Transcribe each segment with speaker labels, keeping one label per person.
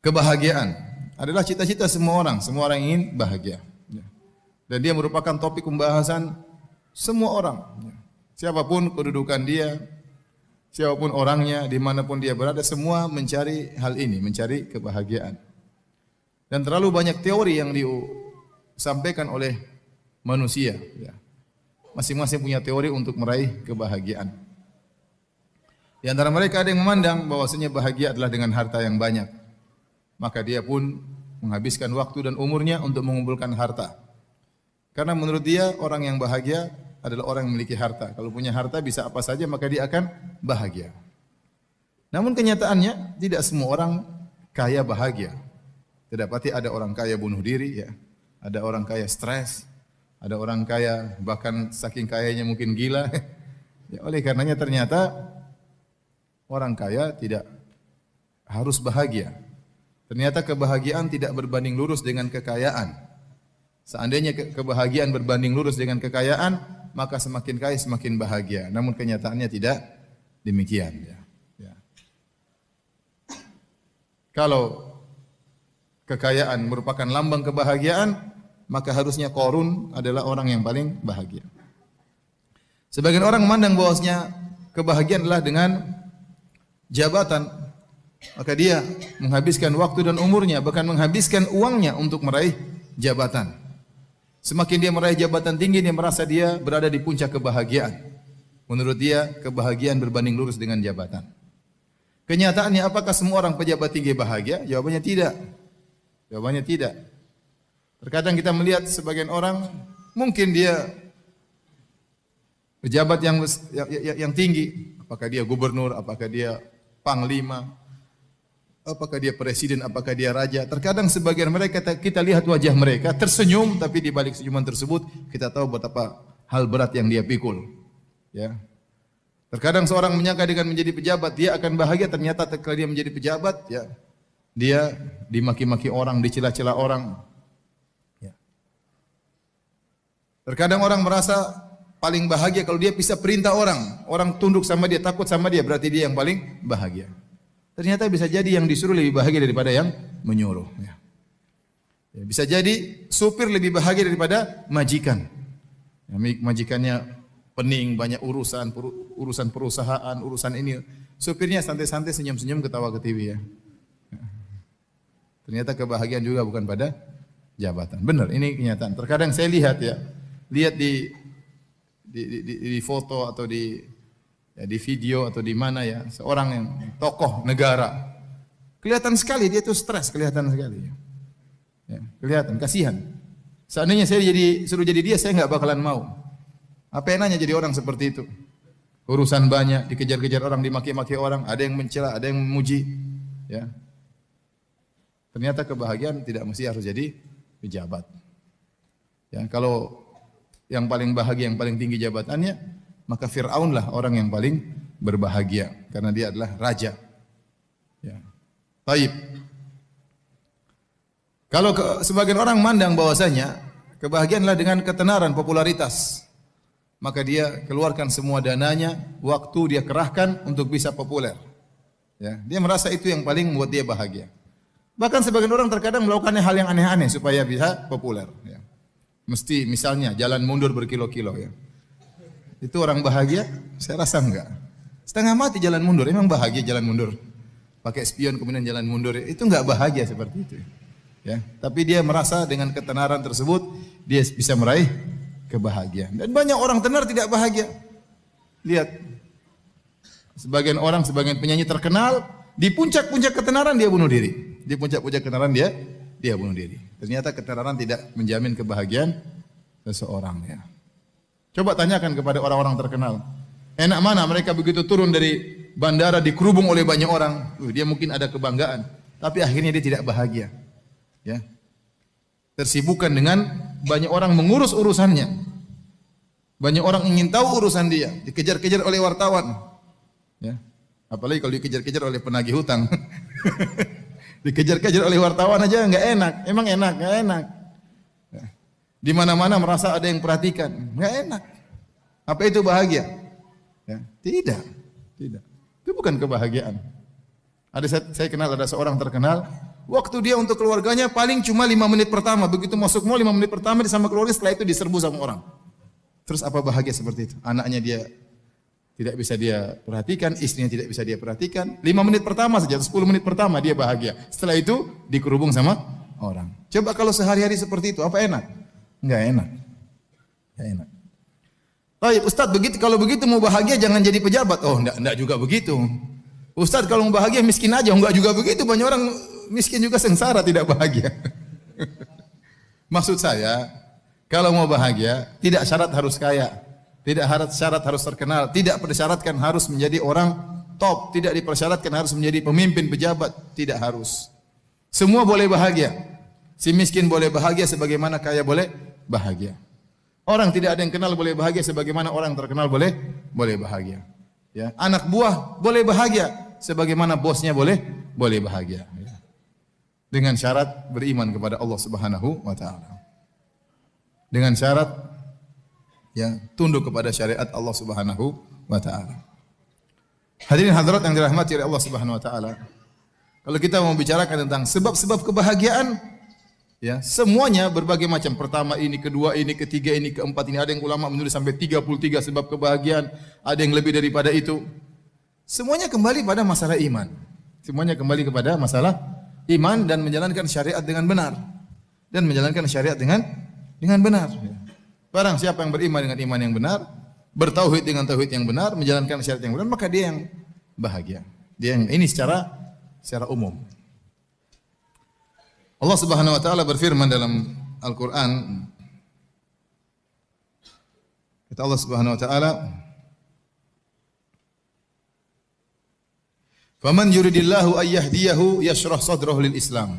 Speaker 1: Kebahagiaan adalah cita-cita semua orang. Semua orang ingin bahagia. Ya. Dan dia merupakan topik pembahasan semua orang. Ya. Siapapun kedudukan dia, siapapun orangnya, dimanapun dia berada, semua mencari hal ini, mencari kebahagiaan. Dan terlalu banyak teori yang disampaikan oleh manusia. Ya. Masing-masing punya teori untuk meraih kebahagiaan. Di antara mereka ada yang memandang bahwasanya bahagia adalah dengan harta yang banyak. Maka dia pun menghabiskan waktu dan umurnya untuk mengumpulkan harta. Karena menurut dia orang yang bahagia adalah orang yang memiliki harta. Kalau punya harta bisa apa saja maka dia akan bahagia. Namun kenyataannya tidak semua orang kaya bahagia. Tidak pasti ada orang kaya bunuh diri, ya. Ada orang kaya stres, ada orang kaya bahkan saking kayanya mungkin gila. Ya, oleh karenanya ternyata orang kaya tidak harus bahagia. Ternyata kebahagiaan tidak berbanding lurus dengan kekayaan. Seandainya kebahagiaan berbanding lurus dengan kekayaan, maka semakin kaya semakin bahagia. Namun kenyataannya tidak demikian. Ya. Ya. Kalau kekayaan merupakan lambang kebahagiaan, maka harusnya Qarun adalah orang yang paling bahagia. Sebagian orang memandang bahwasanya kebahagiaan adalah dengan jabatan. Maka dia menghabiskan waktu dan umurnya, bahkan menghabiskan uangnya untuk meraih jabatan. Semakin dia meraih jabatan tinggi, dia merasa dia berada di puncak kebahagiaan. Menurut dia, kebahagiaan berbanding lurus dengan jabatan. Kenyataannya, apakah semua orang pejabat tinggi bahagia? Jawabannya tidak. Jawabannya tidak. Terkadang kita melihat sebagian orang, mungkin dia pejabat yang tinggi. Apakah dia gubernur, apakah dia panglima, apakah dia presiden, apakah dia raja. Terkadang sebagian mereka kita lihat wajah mereka tersenyum, tapi di balik senyuman tersebut kita tahu betapa hal berat yang dia pikul. Ya. Terkadang seorang menyangka dengan menjadi pejabat dia akan bahagia, ternyata ketika dia menjadi pejabat, ya, dia dimaki-maki orang, dicela-cela orang. Ya. Terkadang orang merasa paling bahagia kalau dia bisa perintah orang, orang tunduk sama dia, takut sama dia, berarti dia yang paling bahagia. Ternyata bisa jadi yang disuruh lebih bahagia daripada yang menyuruh. Ya. Ya, bisa jadi supir lebih bahagia daripada majikan. Ya, majikannya pening, banyak urusan perusahaan, urusan ini. Supirnya santai-santai, senyum-senyum, ketawa ke TV. Ya. Ya. Ternyata kebahagiaan juga bukan pada jabatan. Benar, ini kenyataan. Terkadang saya lihat di foto atau di video atau di mana ya, seorang yang tokoh negara. Kelihatan sekali dia itu stres, kelihatan sekali. Ya, kelihatan, kasihan. Seandainya saya suruh jadi dia, saya nggak bakalan mau. Apa enaknya jadi orang seperti itu? Urusan banyak, dikejar-kejar orang, dimaki-maki orang, ada yang mencela, ada yang memuji. Ya. Ternyata kebahagiaan tidak mesti harus jadi pejabat. Ya, kalau yang paling bahagia, yang paling tinggi jabatannya, maka Fir'aun lah orang yang paling berbahagia karena dia adalah raja. Ya. Taib. Kalau sebagian orang mandang bahwasanya kebahagiaan adalah dengan ketenaran, popularitas, maka dia keluarkan semua dananya, waktu dia kerahkan untuk bisa populer. Ya. Dia merasa itu yang paling membuat dia bahagia. Bahkan sebagian orang terkadang melakukan hal yang aneh-aneh supaya bisa populer. Ya. Mesti misalnya jalan mundur berkilo-kilo. Ya. Itu orang bahagia? Saya rasa enggak. Setengah mati jalan mundur, emang bahagia jalan mundur? Pakai spion kemudian jalan mundur, itu enggak bahagia seperti itu. Ya, tapi dia merasa dengan ketenaran tersebut dia bisa meraih kebahagiaan. Dan banyak orang tenar tidak bahagia. Lihat, sebagian orang, sebagian penyanyi terkenal di puncak-puncak ketenaran dia bunuh diri. Di puncak-puncak ketenaran dia bunuh diri. Ternyata ketenaran tidak menjamin kebahagiaan seseorang. Ya. Coba tanyakan kepada orang-orang terkenal. Enak mana mereka begitu turun dari bandara dikerubung oleh banyak orang. Dia mungkin ada kebanggaan, tapi akhirnya dia tidak bahagia. Ya. Tersibukkan dengan banyak orang mengurus urusannya. Banyak orang ingin tahu urusan dia, dikejar-kejar oleh wartawan. Ya. Apalagi kalau dikejar-kejar oleh penagih hutang. Dikejar-kejar oleh wartawan aja enggak enak. Emang enak? Enggak enak. Di mana-mana merasa ada yang perhatikan, nggak enak. Apa itu bahagia? Ya, tidak, tidak. Itu bukan kebahagiaan. Saya kenal ada seorang terkenal, Waktu dia untuk keluarganya paling cuma 5 menit pertama. Begitu masuk mall 5 menit pertama dia sama keluarga, setelah itu diserbu sama orang. Terus apa bahagia seperti itu? Anaknya dia tidak bisa dia perhatikan, istrinya tidak bisa dia perhatikan. 5 menit pertama saja, 10 menit pertama dia bahagia. Setelah itu dikerubung sama orang. Coba kalau sehari-hari seperti itu, apa enak? Enggak enak. Enggak enak. Baik, Ustaz, kalau begitu mau bahagia jangan jadi pejabat. Oh, enggak juga begitu. Ustaz, kalau mau bahagia miskin aja. Enggak juga begitu. Banyak orang miskin juga sengsara tidak bahagia. Maksud saya, kalau mau bahagia tidak syarat harus kaya, tidak syarat harus terkenal, tidak persyaratkan harus menjadi orang top, tidak dipersyaratkan harus menjadi pemimpin pejabat, tidak harus. Semua boleh bahagia. Si miskin boleh bahagia sebagaimana kaya boleh bahagia. Orang tidak ada yang kenal boleh bahagia sebagaimana orang terkenal boleh bahagia. Ya, anak buah boleh bahagia sebagaimana bosnya boleh bahagia. Ya. Dengan syarat beriman kepada Allah Subhanahu wa taala. Dengan syarat ya tunduk kepada syariat Allah Subhanahu wa taala. Hadirin hadirat yang dirahmati oleh Allah Subhanahu wa taala. Kalau kita mau bicarakan tentang sebab-sebab kebahagiaan, ya, semuanya berbagai macam. Pertama ini, kedua ini, ketiga ini, keempat ini. Ada yang ulama menulis sampai 33 sebab kebahagiaan, ada yang lebih daripada itu. Semuanya kembali pada masalah iman. Semuanya kembali kepada masalah iman dan menjalankan syariat dengan benar. Dan menjalankan syariat dengan benar. Barang siapa yang beriman dengan iman yang benar, bertauhid dengan tauhid yang benar, menjalankan syariat yang benar, maka dia yang bahagia. Dia yang ini secara umum. Allah Subhanahu wa taala berfirman dalam Al-Qur'an, kata Allah Subhanahu wa taala, "Faman yuridillahu ay yahdiyahu yashrah sadrahu lil Islam,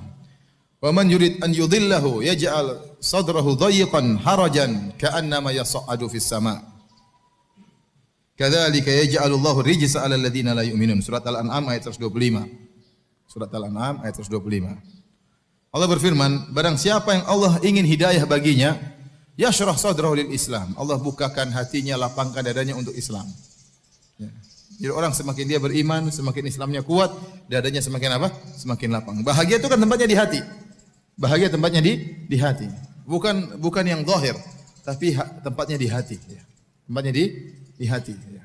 Speaker 1: wa man yurid an yudhillahu yaj'al sadrahu dhayiqan harajan ka'annama yas'adu fis sama'. Kadzalika yaj'alu Allahu rijsa 'alal ladzina la yu'minun." Surat Al-An'am ayat 125. Surat Al-An'am ayat 125. Allah berfirman, barang siapa yang Allah ingin hidayah baginya, yashrah sadrahu lil Islam. Allah bukakan hatinya, lapangkan dadanya untuk Islam. Ya. Jadi orang semakin dia beriman, semakin Islamnya kuat, dadanya semakin apa? Semakin lapang. Bahagia itu kan tempatnya di hati. Bahagia tempatnya di hati. Bukan yang zahir, tapi tempatnya di hati. Ya. Tempatnya di hati. Ya.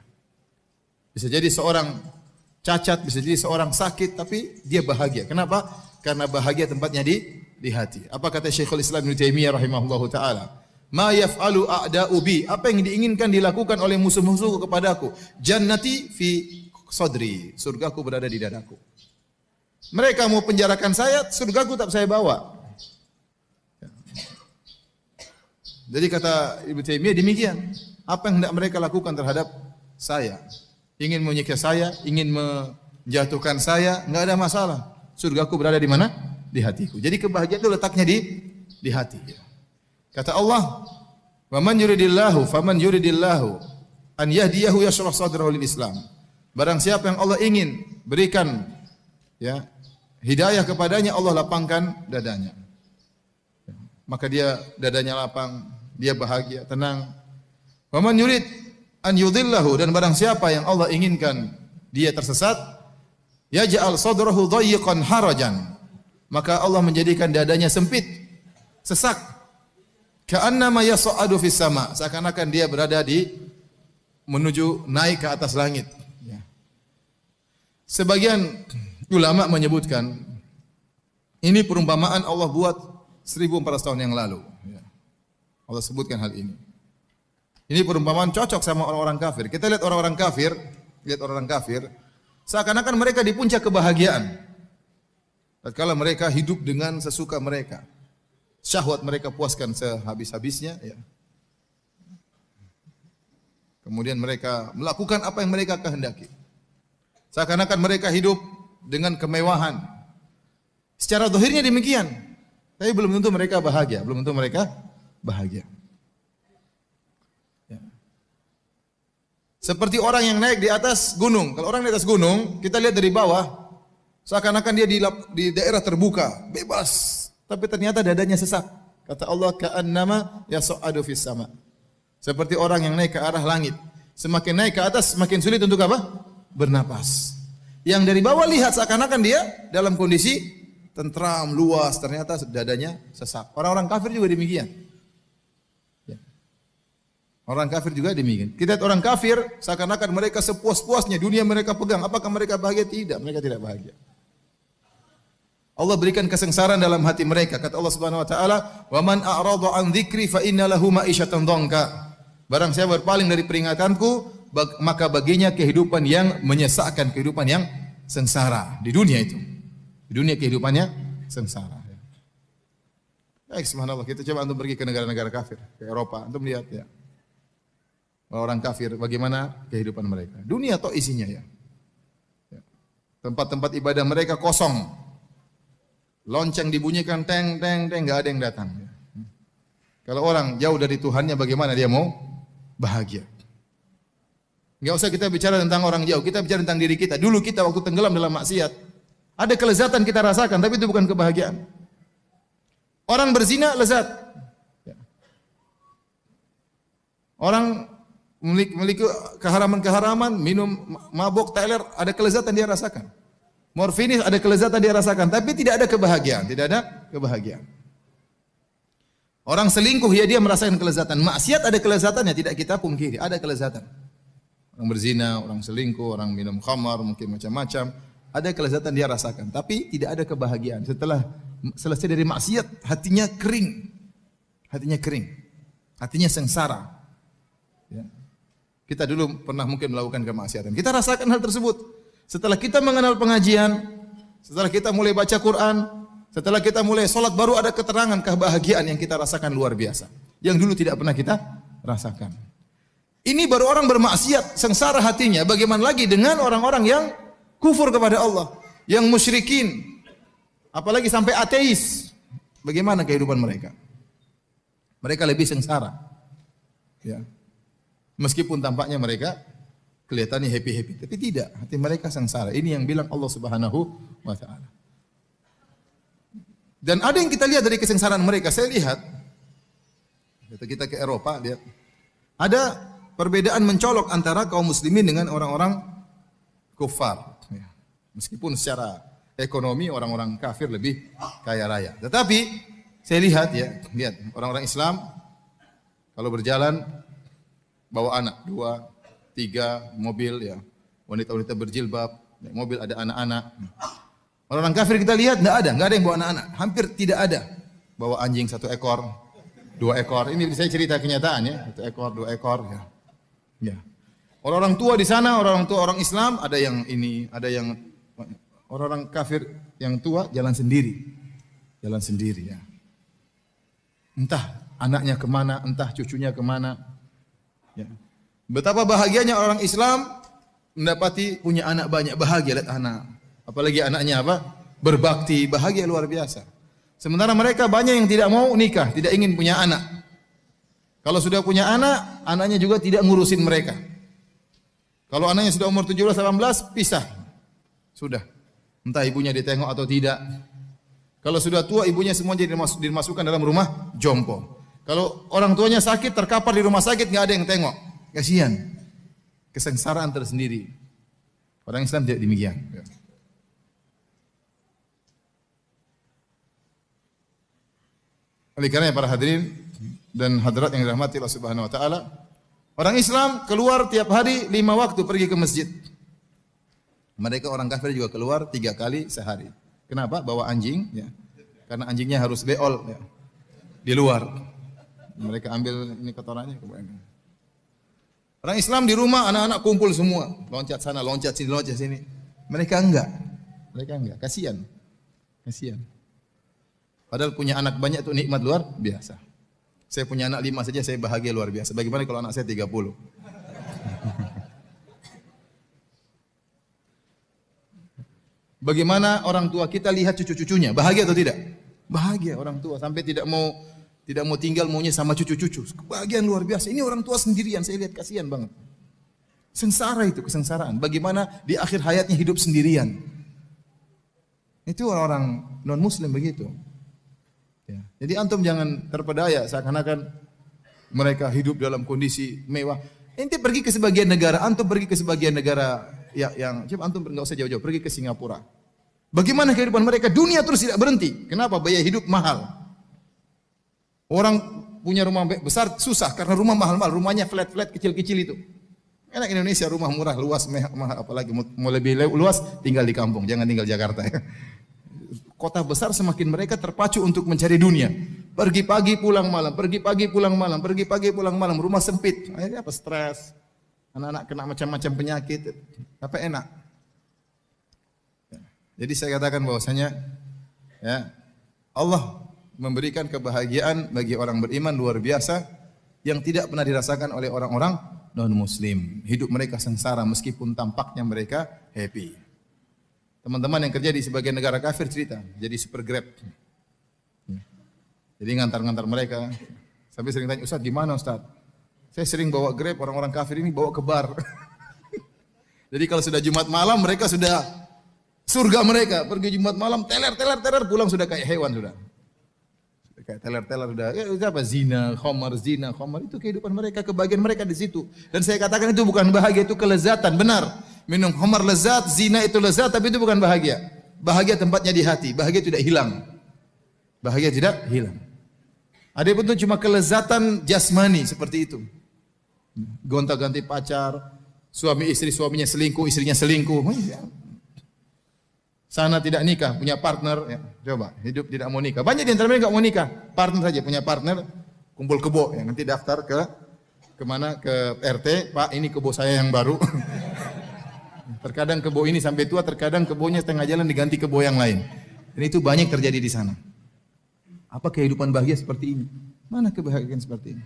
Speaker 1: Bisa jadi seorang cacat, bisa jadi seorang sakit, tapi dia bahagia. Kenapa? Karena bahagia tempatnya di hati. Apa kata Syekhul Islam Ibnu Taimiyah rahimahullahu taala? Ma yaf'alu a'da'u bi, apa yang diinginkan dilakukan oleh musuh-musuhku kepadaku? Jannati fi sadri, surgaku berada di dadaku. Mereka mau penjarakan saya, surgaku tak saya bawa. Jadi kata Ibnu Taimiyah demikian. Apa yang hendak mereka lakukan terhadap saya? Ingin menyiksa saya, ingin menjatuhkan saya, enggak ada masalah. Surgaku berada di mana? Di hatiku. Jadi kebahagiaan itu letaknya di hati. Kata Allah, "Wa man yuridillahu faman yuridillahu an yahdiyahu yashrah sadrahu lil Islam." Barang siapa yang Allah ingin berikan ya hidayah kepadanya, Allah lapangkan dadanya. Maka dia dadanya lapang, dia bahagia, tenang. Wa man yurid an yudhillahu, dan barang siapa yang Allah inginkan dia tersesat, yaj'al sadrahu dhayiqan harajan, maka Allah menjadikan dadanya sempit, sesak. Ka'annama yas'adu fis sama', seakan-akan dia berada menuju naik ke atas langit. Ya. Sebagian ulama menyebutkan ini perumpamaan Allah buat 1400 tahun yang lalu. Ya. Allah sebutkan hal ini. Ini perumpamaan cocok sama orang-orang kafir. Kita lihat orang-orang kafir, seakan-akan mereka di puncak kebahagiaan. Tatkala mereka hidup dengan sesuka mereka, syahwat mereka puaskan sehabis-habisnya. Ya. Kemudian mereka melakukan apa yang mereka kehendaki. Seakan-akan mereka hidup dengan kemewahan. Secara zahirnya demikian, tapi belum tentu mereka bahagia. Ya. Seperti orang yang naik di atas gunung. Kalau orang di atas gunung, kita lihat dari bawah, seakan-akan dia di daerah terbuka, bebas. Tapi ternyata dadanya sesak. Kata Allah, ka'annama yas'adu fis sama'. Seperti orang yang naik ke arah langit. Semakin naik ke atas, semakin sulit untuk apa? Bernapas. Yang dari bawah lihat seakan-akan dia dalam kondisi tentram, luas, ternyata dadanya sesak. Orang-orang kafir juga demikian. Ya. Orang kafir juga demikian. Kita lihat orang kafir seakan-akan mereka sepuas-puasnya dunia mereka pegang. Apakah mereka bahagia? Tidak, mereka tidak bahagia. Allah berikan kesengsaraan dalam hati mereka. Kata Allah Subhanahu wa taala, "Wa man a'rada an dzikri fa inna lahu ma'isyatan dhanka." Barang siapa berpaling dari peringatanku, maka baginya kehidupan yang menyesakkan, kehidupan yang sengsara di dunia itu. Di dunia kehidupannya sengsara. Baik, subhanallah, kita coba antum pergi ke negara-negara kafir, ke Eropa, antum lihat ya. Orang kafir bagaimana kehidupan mereka. Dunia toh isinya ya. Tempat-tempat ibadah mereka kosong. Lonceng dibunyikan teng teng teng, enggak ada yang datang. Kalau orang jauh dari Tuhannya bagaimana dia mau bahagia? Enggak usah kita bicara tentang orang jauh, kita bicara tentang diri kita. Dulu kita waktu tenggelam dalam maksiat, ada kelezatan kita rasakan, tapi itu bukan kebahagiaan. Orang berzina lezat. Orang memiliki keharaman-keharaman, minum mabuk, teler, ada kelezatan dia rasakan. Morfinis ada kelezatan dia rasakan, tapi tidak ada kebahagiaan, tidak ada kebahagiaan. Orang selingkuh ya dia merasakan kelezatan, maksiat ada kelezatannya, tidak kita pungkiri, ada kelezatan. Orang berzina, orang selingkuh, orang minum khamar, mungkin macam-macam, ada kelezatan dia rasakan, tapi tidak ada kebahagiaan. Setelah selesai dari maksiat, hatinya kering. Hatinya kering. Hatinya sengsara. Ya. Kita dulu pernah mungkin melakukan kemaksiatan. Kita rasakan hal tersebut. Setelah kita mengenal pengajian, setelah kita mulai baca Quran, setelah kita mulai sholat, baru ada keterangan kebahagiaan yang kita rasakan luar biasa. Yang dulu tidak pernah kita rasakan. Ini baru orang bermaksiat, sengsara hatinya. Bagaimana lagi dengan orang-orang yang kufur kepada Allah, yang musyrikin, apalagi sampai ateis. Bagaimana kehidupan mereka? Mereka lebih sengsara. Ya. Meskipun tampaknya mereka kelihatannya happy-happy, tapi tidak, hati mereka sengsara. Ini yang bilang Allah Subhanahu wa taala. Dan ada yang kita lihat dari kesengsaraan mereka. Saya lihat kita ke Eropa, lihat ada perbedaan mencolok antara kaum muslimin dengan orang-orang kufar. Ya. Meskipun secara ekonomi orang-orang kafir lebih kaya raya. Tetapi saya lihat ya, lihat orang-orang Islam kalau berjalan bawa anak 2, 3 mobil ya, wanita-wanita berjilbab, mobil ada anak-anak. Orang kafir kita lihat enggak ada yang bawa anak-anak, hampir tidak ada. Bawa anjing 1 ekor, 2 ekor. Ini saya cerita kenyataan ya, 1 ekor, 2 ekor ya. Ya. Orang-orang tua di sana, orang-orang tua orang Islam ada yang ini, ada yang orang-orang kafir yang tua jalan sendiri. Jalan sendiri ya. Entah anaknya kemana, entah cucunya kemana. Ya. Betapa bahagianya orang Islam mendapati punya anak banyak, bahagia lihat anak. Apalagi anaknya apa? Berbakti, bahagia luar biasa. Sementara mereka banyak yang tidak mau nikah, tidak ingin punya anak. Kalau sudah punya anak, anaknya juga tidak ngurusin mereka. Kalau anaknya sudah umur 17, 18, pisah. Sudah. Entah ibunya ditengok atau tidak. Kalau sudah tua, ibunya semua jadi dimasukkan dalam rumah jompo. Kalau orang tuanya sakit, terkapar di rumah sakit, nggak ada yang tengok. Kasihan, kesengsaraan tersendiri. Orang Islam tidak demikian. Oleh karena para hadirin dan hadirat yang dirahmati Allah Subhanahu wa taala, orang Islam keluar tiap hari 5 waktu pergi ke masjid. Mereka orang kafir juga keluar 3 kali sehari. Kenapa? Bawa anjing, ya. Karena anjingnya harus beol ya, di luar. Mereka ambil ini kotorannya. Orang Islam di rumah, anak-anak kumpul semua, loncat sana, loncat sini, loncat sini. Mereka enggak, kasihan, kasihan. Padahal punya anak banyak itu nikmat luar biasa. Saya punya anak 5 saja, saya bahagia luar biasa. Bagaimana kalau anak saya 30? Bagaimana orang tua kita lihat cucu-cucunya, bahagia atau tidak? Bahagia orang tua, sampai tidak mau tinggal, maunya sama cucu-cucu. Kebahagiaan luar biasa. Ini orang tua sendirian, saya lihat kasihan banget. Sengsara itu, kesengsaraan. Bagaimana di akhir hayatnya hidup sendirian. Itu orang-orang non-muslim begitu. Ya. Jadi antum jangan terpedaya seakan-akan mereka hidup dalam kondisi mewah. Ente pergi ke sebagian negara, antum pergi ke sebagian negara yang coba antum enggak usah jauh-jauh, pergi ke Singapura. Bagaimana kehidupan mereka? Dunia terus tidak berhenti. Kenapa? Biaya hidup mahal. Orang punya rumah besar susah karena rumah mahal-mahal, rumahnya flat-flat kecil-kecil itu. Enak Indonesia, rumah murah, luas, mahal, apalagi mau lebih luas tinggal di kampung, jangan tinggal Jakarta. Kota besar semakin mereka terpacu untuk mencari dunia. Pergi pagi pulang malam, pergi pagi pulang malam, pergi pagi pulang malam, rumah sempit. Akhirnya apa? Stres. Anak-anak kena macam-macam penyakit. Apa enak? Jadi saya katakan bahwasanya ya, Allah memberikan kebahagiaan bagi orang beriman luar biasa yang tidak pernah dirasakan oleh orang-orang non-muslim. Hidup mereka sengsara meskipun tampaknya mereka happy. Teman-teman yang kerja di sebagian negara kafir cerita, jadi super Grab. Jadi ngantar-ngantar mereka. Sampai sering tanya, Ustaz gimana Ustaz? Saya sering bawa Grab, orang-orang kafir ini bawa ke bar. Jadi kalau sudah Jumat malam mereka sudah surga mereka. Pergi Jumat malam teler, pulang sudah kayak hewan sudah. Kayak teler-teler udah, apa zina, khamar, itu kehidupan mereka, kebahagiaan mereka di situ. Dan saya katakan itu bukan bahagia, itu kelezatan, benar. Minum khamar lezat, zina itu lezat, tapi itu bukan bahagia. Bahagia tempatnya di hati, bahagia tidak hilang. Bahagia tidak hilang. Ada pun itu cuma kelezatan jasmani seperti itu. Gonta-ganti pacar, suami istri, suaminya selingkuh, istrinya selingkuh. Sana tidak nikah, punya partner, ya, coba hidup tidak mau nikah. Banyak di antara mereka nggak mau nikah, partner saja punya partner, kumpul kebo, ya, nanti daftar ke mana ke RT, Pak ini kebo saya yang baru. Terkadang kebo ini sampai tua, terkadang kebonya setengah jalan diganti kebo yang lain. Dan itu banyak terjadi di sana. Apa kehidupan bahagia seperti ini? Mana kebahagiaan seperti ini?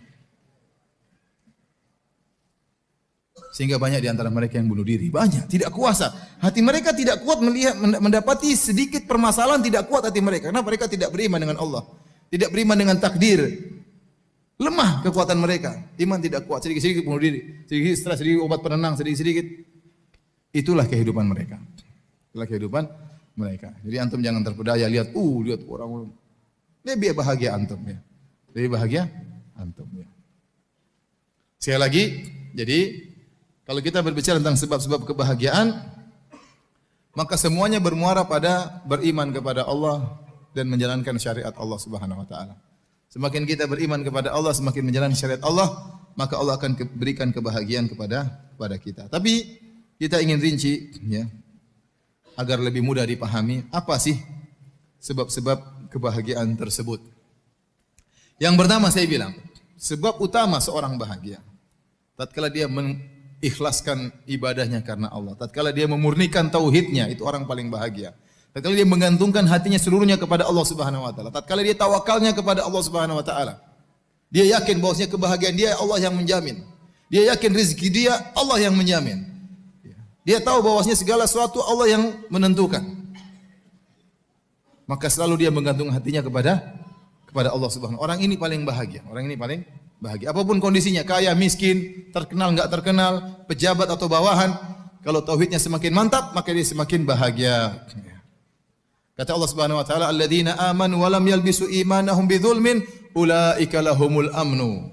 Speaker 1: Sehingga banyak di antara mereka yang bunuh diri. Banyak, tidak kuasa. Hati mereka tidak kuat melihat, mendapati sedikit permasalahan, tidak kuat hati mereka. Karena mereka tidak beriman dengan Allah. Tidak beriman dengan takdir. Lemah kekuatan mereka. Iman tidak kuat. Sedikit-sedikit bunuh diri. Sedikit stres, sedikit obat penenang, sedikit-sedikit. Itulah kehidupan mereka. Itulah kehidupan mereka. Jadi antum jangan terpedaya. Lihat orang. Lebih bahagia antum. Ya. Lebih bahagia antum. Ya. Sekali lagi, jadi kalau kita berbicara tentang sebab-sebab kebahagiaan, maka semuanya bermuara pada beriman kepada Allah dan menjalankan syariat Allah Subhanahu wa taala. Semakin kita beriman kepada Allah, semakin menjalankan syariat Allah, maka Allah akan berikan kebahagiaan kepada kita. Tapi kita ingin rinci ya, agar lebih mudah dipahami, apa sih sebab-sebab kebahagiaan tersebut? Yang pertama saya bilang, sebab utama seorang bahagia tatkala dia mengikhlaskan ibadahnya karena Allah. Tatkala dia memurnikan tauhidnya, itu orang paling bahagia. Tatkala dia menggantungkan hatinya seluruhnya kepada Allah Subhanahu wa taala. Tatkala dia tawakalnya kepada Allah Subhanahu wa taala. Dia yakin bahwasanya kebahagiaan dia Allah yang menjamin. Dia yakin rezeki dia Allah yang menjamin. Dia tahu bahwasanya segala sesuatu Allah yang menentukan. Maka selalu dia menggantungkan hatinya kepada Allah Subhanahu wa taala. Orang ini paling bahagia. Orang ini paling bahagia. Apapun kondisinya, kaya, miskin, terkenal, enggak terkenal, pejabat atau bawahan, kalau tauhidnya semakin mantap, maka dia semakin bahagia. Kata Allah Subhanahu wa taala, "Alladzina amanu wa lam yalbisu imanahum bidzulmin, ulaika lahumul amnu."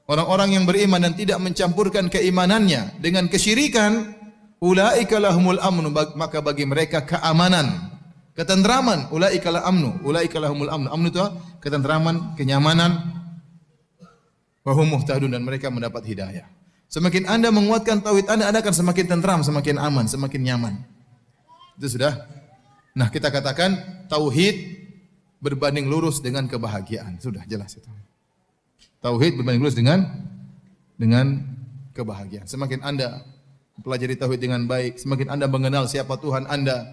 Speaker 1: Orang-orang yang beriman dan tidak mencampurkan keimanannya dengan kesyirikan, ulaika lahumul amnu, maka bagi mereka keamanan, ketentraman. Ulaika la amnu, ulaika lahumul amnu. Amnu itu ketentraman, kenyamanan. Wahum muhtadun, dan mereka mendapat hidayah. Semakin Anda menguatkan tauhid Anda akan semakin tentram, semakin aman, semakin nyaman. Itu sudah. Nah, kita katakan tauhid berbanding lurus dengan kebahagiaan. Sudah jelas itu. Tauhid berbanding lurus dengan kebahagiaan. Semakin Anda pelajari tauhid dengan baik, semakin Anda mengenal siapa Tuhan Anda,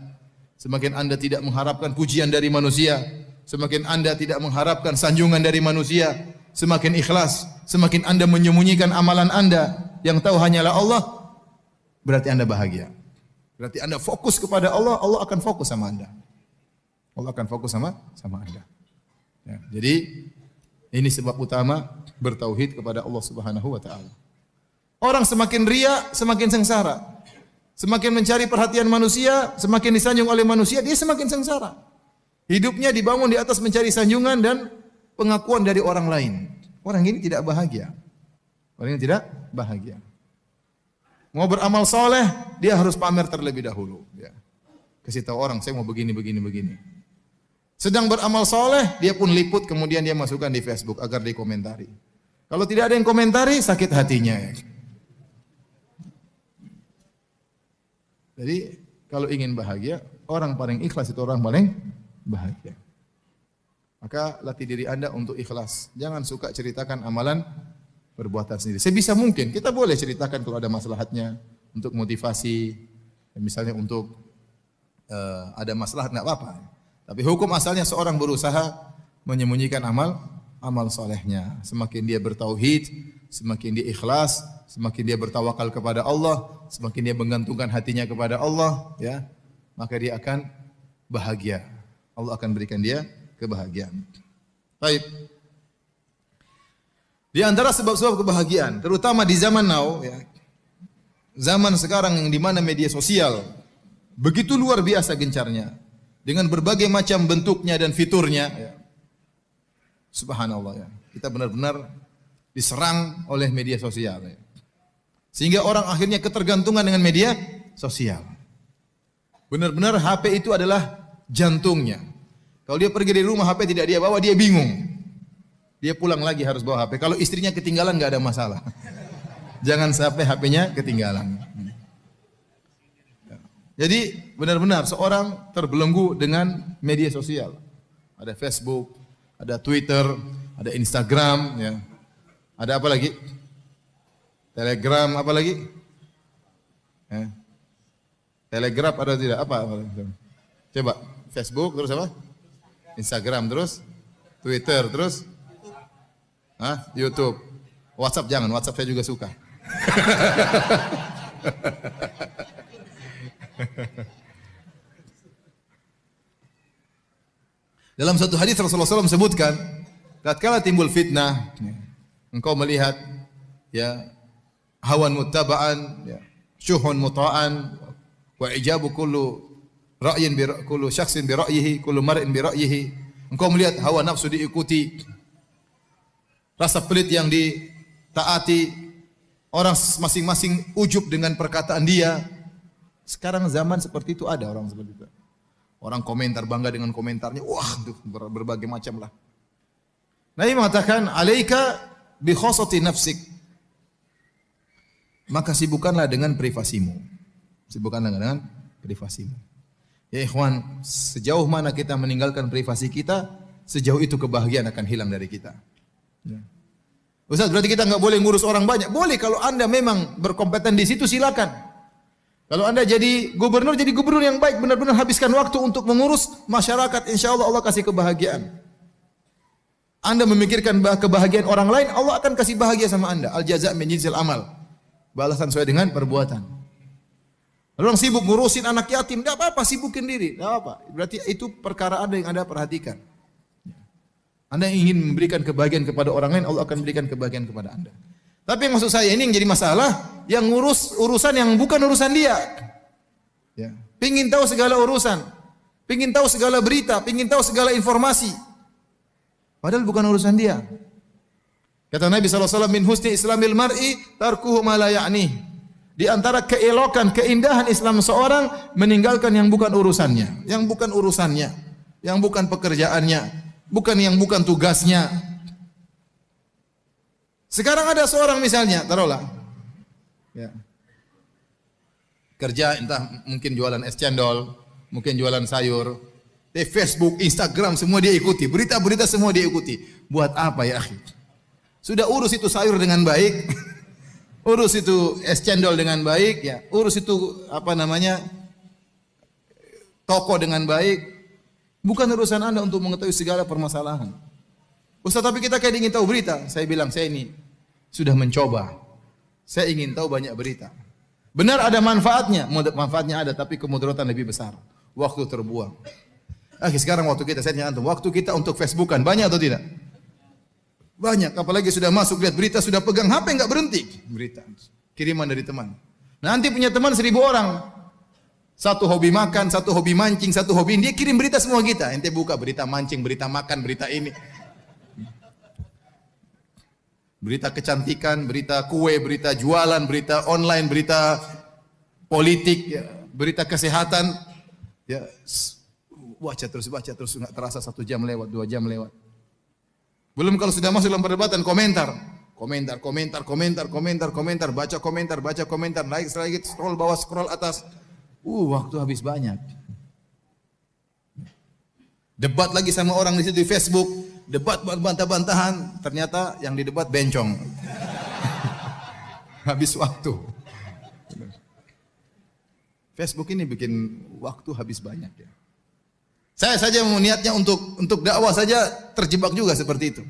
Speaker 1: semakin Anda tidak mengharapkan pujian dari manusia, semakin Anda tidak mengharapkan sanjungan dari manusia, semakin ikhlas, semakin Anda menyembunyikan amalan Anda yang tahu hanyalah Allah, berarti Anda bahagia. Berarti Anda fokus kepada Allah, Allah akan fokus sama Anda. Allah akan fokus sama Anda. Ya, jadi ini sebab utama bertauhid kepada Allah Subhanahu wa taala. Orang semakin ria, semakin sengsara. Semakin mencari perhatian manusia, semakin disanjung oleh manusia, dia semakin sengsara. Hidupnya dibangun di atas mencari sanjungan dan pengakuan dari orang lain. Orang ini tidak bahagia. Orang ini tidak bahagia. Mau beramal soleh, dia harus pamer terlebih dahulu. Ya. Kasih tahu orang, saya mau begini, begini, begini. Sedang beramal soleh, dia pun liput, kemudian dia masukkan di Facebook agar dikomentari. Kalau tidak ada yang komentari, sakit hatinya. Jadi, kalau ingin bahagia, orang paling ikhlas itu orang paling bahagia. Maka latih diri Anda untuk ikhlas. Jangan suka ceritakan amalan perbuatan sendiri. Sebisa mungkin, kita boleh ceritakan kalau ada maslahatnya, untuk motivasi, misalnya untuk ada maslahat, nggak apa-apa. Tapi hukum asalnya seorang berusaha menyembunyikan amal solehnya. Semakin dia bertauhid, semakin dia ikhlas, semakin dia bertawakal kepada Allah, semakin dia menggantungkan hatinya kepada Allah, ya, maka dia akan bahagia. Allah akan berikan dia kebahagiaan. Baik. Di antara sebab-sebab kebahagiaan, terutama di zaman now, ya, zaman sekarang yang di mana media sosial begitu luar biasa gencarnya, dengan berbagai macam bentuknya dan fiturnya, ya. Subhanallah, ya. Kita benar-benar diserang oleh media sosial, ya. Sehingga orang akhirnya ketergantungan dengan media sosial. Benar-benar HP itu adalah jantungnya. Kalau dia pergi dari rumah HP tidak dia bawa, dia bingung. Dia pulang lagi harus bawa HP. Kalau istrinya ketinggalan nggak ada masalah. Jangan sampai HP-nya ketinggalan. Jadi benar-benar seorang terbelenggu dengan media sosial. Ada Facebook, ada Twitter, ada Instagram, ya. Ada apa lagi? Telegram, apa lagi? Telegram ada tidak? Apa? Coba, Facebook terus apa? Instagram terus, Twitter terus, YouTube. WhatsApp jangan, WhatsApp saya juga suka. Dalam satu hadis Rasulullah SAW sebutkan, tatkala timbul fitnah, engkau melihat, ya, hawan muttaba'an, ya, syuhun muta'an, wa ijabu kullu ra'yin bi kullu syakhsin bi ra'yihi, kullu mar'in bi ra'yihi. Engkau melihat hawa nafsu diikuti, rasa pelit yang ditaati, orang masing-masing ujub dengan perkataan dia. Sekarang zaman seperti itu ada orang seperti itu. Orang komentar, bangga dengan komentarnya, wah, tuh, berbagai macam lah. Nabi mengatakan, alaika bi khosati nafsik. Maka sibukkanlah dengan privasimu. Sibukkanlah dengan privasimu. Ya ikhwan, sejauh mana kita meninggalkan privasi kita, sejauh itu kebahagiaan akan hilang dari kita. Ya. Ustaz, berarti kita nggak boleh ngurus orang banyak? Boleh, kalau Anda memang berkompeten di situ, silakan. Kalau Anda jadi gubernur yang baik, benar-benar habiskan waktu untuk mengurus masyarakat, insya Allah Allah kasih kebahagiaan. Anda memikirkan kebahagiaan orang lain, Allah akan kasih bahagia sama Anda. Al jaza' min jinsil amal. Balasan sesuai dengan perbuatan. Orang sibuk ngurusin anak yatim, tidak apa-apa, sibukin diri, tidak apa. Berarti itu perkara Anda yang Anda perhatikan. Anda ingin memberikan kebahagiaan kepada orang lain, Allah akan berikan kebahagiaan kepada Anda. Tapi yang maksud saya ini yang jadi masalah, yang ngurus urusan yang bukan urusan dia. Ya. Pingin tahu segala urusan, pingin tahu segala berita, pingin tahu segala informasi. Padahal bukan urusan dia. Kata Nabi SAW, min husni islamil mar'i tarkuhu ma la ya'ni. Di antara keelokan, keindahan Islam seorang, meninggalkan yang bukan urusannya, yang bukan urusannya, yang bukan pekerjaannya, yang bukan tugasnya. Sekarang ada seorang misalnya, taruhlah, ya, kerja entah mungkin jualan es cendol, mungkin jualan sayur, di Facebook, Instagram semua dia ikuti, berita-berita semua dia ikuti. Buat apa ya akhi? Sudah urus itu sayur dengan baik, urus itu es cendol dengan baik, ya, urus itu apa namanya toko dengan baik. Bukan urusan Anda untuk mengetahui segala permasalahan. Ustaz, tapi kita kayak ingin tahu berita. Saya bilang, saya ini sudah mencoba. Saya ingin tahu banyak berita. Benar ada manfaatnya, manfaatnya ada, tapi kemudaratan lebih besar. Waktu terbuang. Sekarang waktu kita, saya tanya antum, waktu kita untuk Facebookan banyak atau tidak? Banyak, apalagi sudah masuk lihat berita, sudah pegang HP enggak berhenti. Berita, kiriman dari teman. Nanti punya teman 1000 orang. Satu hobi makan, satu hobi mancing, satu hobi ini, dia kirim berita semua kita. Ente buka berita mancing, berita makan, berita ini. Berita kecantikan, berita kue, berita jualan, berita online, berita politik, ya, berita kesehatan. Ya, baca terus nggak terasa 1 jam lewat, 2 jam lewat. Belum kalau sudah masuk dalam perdebatan komentar, baca komentar, naik lagi, scroll bawah, scroll atas. Waktu habis banyak. Debat lagi sama orang di situ di Facebook, debat bantah-bantahan, ternyata yang didebat bencong. Habis waktu. Facebook ini bikin waktu habis banyak ya. Saya saja mau niatnya untuk dakwah saja terjebak juga seperti itu.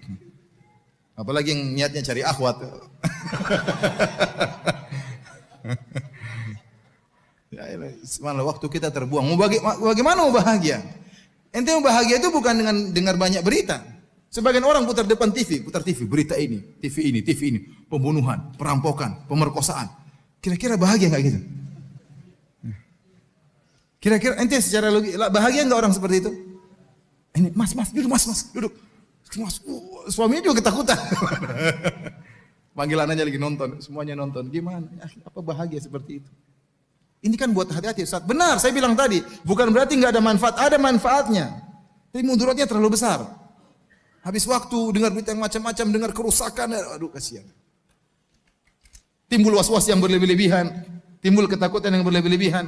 Speaker 1: Apalagi yang niatnya cari akhwat. Ya, malah waktu kita terbuang. Bagaimana mau bahagia? Ente mau bahagia itu bukan dengan dengar banyak berita. Sebagian orang putar depan TV, berita ini, TV ini, pembunuhan, perampokan, pemerkosaan. Kira-kira bahagia nggak gitu? Kira-kira ente secara logis bahagia nggak orang seperti itu? Ini mas duduk. Mas, suaminya juga ketakutan. Panggilan aja lagi nonton, semuanya nonton. Gimana? Apa bahagia seperti itu? Ini kan buat hati-hati. Benar, saya bilang tadi, bukan berarti nggak ada manfaat, ada manfaatnya. Tapi mudaratnya terlalu besar. Habis waktu dengar berita yang macam-macam, dengar kerusakan, aduh kasihan. Timbul was-was yang berlebih-lebihan, timbul ketakutan yang berlebih-lebihan.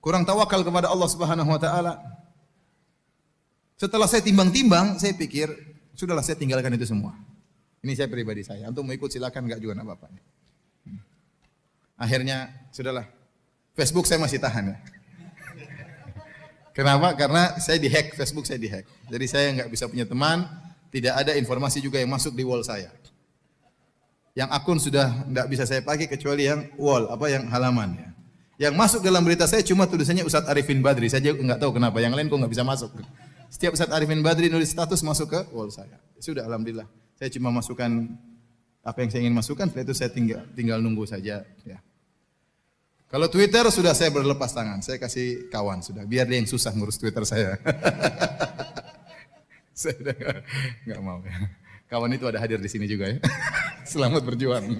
Speaker 1: Kurang tawakal kepada Allah Subhanahu wa taala. Setelah saya timbang-timbang, saya pikir, sudahlah saya tinggalkan itu semua. Ini saya pribadi saya. Antum mau ikut silakan, enggak juga enggak apa-apa. Akhirnya sudahlah. Facebook saya masih tahan ya. Kenapa? Karena saya dihack, Facebook saya dihack. Jadi saya enggak bisa punya teman, tidak ada informasi juga yang masuk di wall saya. Yang akun sudah enggak bisa saya pakai kecuali yang wall, yang halaman ya. Yang masuk dalam berita saya cuma tulisannya Ustadz Arifin Badri. Saya juga enggak tahu kenapa, yang lain kok enggak bisa masuk. Setiap Ustadz Arifin Badri nulis status masuk ke wall saya. Sudah alhamdulillah. Saya cuma masukkan apa yang saya ingin masukkan, setelah itu saya tinggal nunggu saja ya. Kalau Twitter sudah saya berlepas tangan, saya kasih kawan sudah, biar dia yang susah ngurus Twitter saya. Saya udah nggak mau ya. Kawan itu ada hadir di sini juga ya. Selamat berjuang.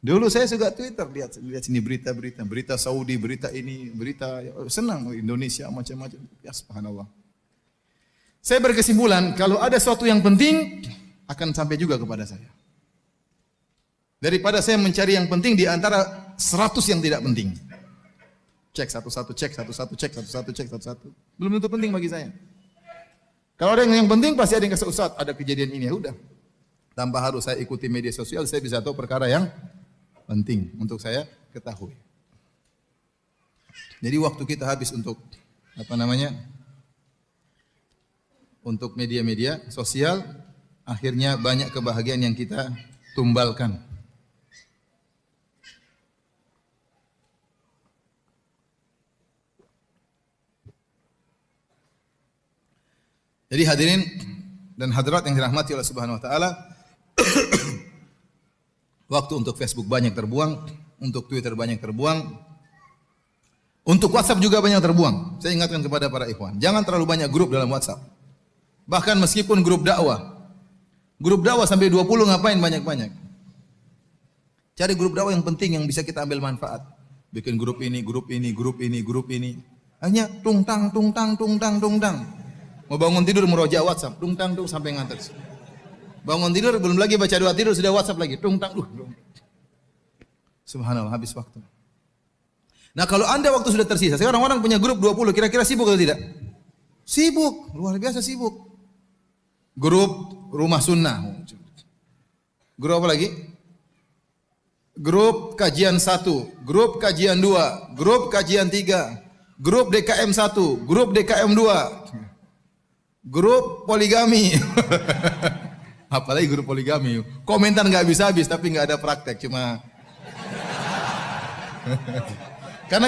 Speaker 1: Dulu saya suka Twitter, lihat sini berita Saudi, berita ini, berita senang Indonesia macam-macam. Ya subhanallah. Saya berkesimpulan kalau ada sesuatu yang penting akan sampai juga kepada saya. Daripada saya mencari yang penting di antara 100 yang tidak penting. Cek satu-satu. Belum tentu penting bagi saya. Kalau ada yang penting pasti ada yang kasih Ustaz, ada kejadian ini ya udah. Tanpa harus saya ikuti media sosial, saya bisa tahu perkara yang penting untuk saya ketahui. Jadi waktu kita habis untuk untuk media-media sosial, akhirnya banyak kebahagiaan yang kita tumbalkan. Jadi hadirin dan hadirat yang dirahmati oleh Subhanahu wa taala, waktu untuk Facebook banyak terbuang, untuk Twitter banyak terbuang, untuk WhatsApp juga banyak terbuang. Saya ingatkan kepada para ikhwan, jangan terlalu banyak grup dalam WhatsApp. Bahkan meskipun grup dakwah sampai 20 ngapain banyak-banyak. Cari grup dakwah yang penting yang bisa kita ambil manfaat. Bikin grup ini. Hanya tungtang. Mau bangun tidur meroja WhatsApp, tungtang sampai ngantuk. Bangun tidur belum lagi baca doa tidur sudah WhatsApp lagi, tungtang. Subhanallah, habis waktu. Nah, kalau Anda waktu sudah tersisa, sekarang orang punya grup 20, kira-kira sibuk atau tidak? Sibuk, luar biasa sibuk. Grup rumah sunnah. Grup apa lagi? Grup kajian 1, grup kajian 2, grup kajian 3, grup DKM 1, grup DKM 2. Grup poligami. Apalagi grup poligami. Komentar nggak bisa habis tapi nggak ada praktek, cuma karena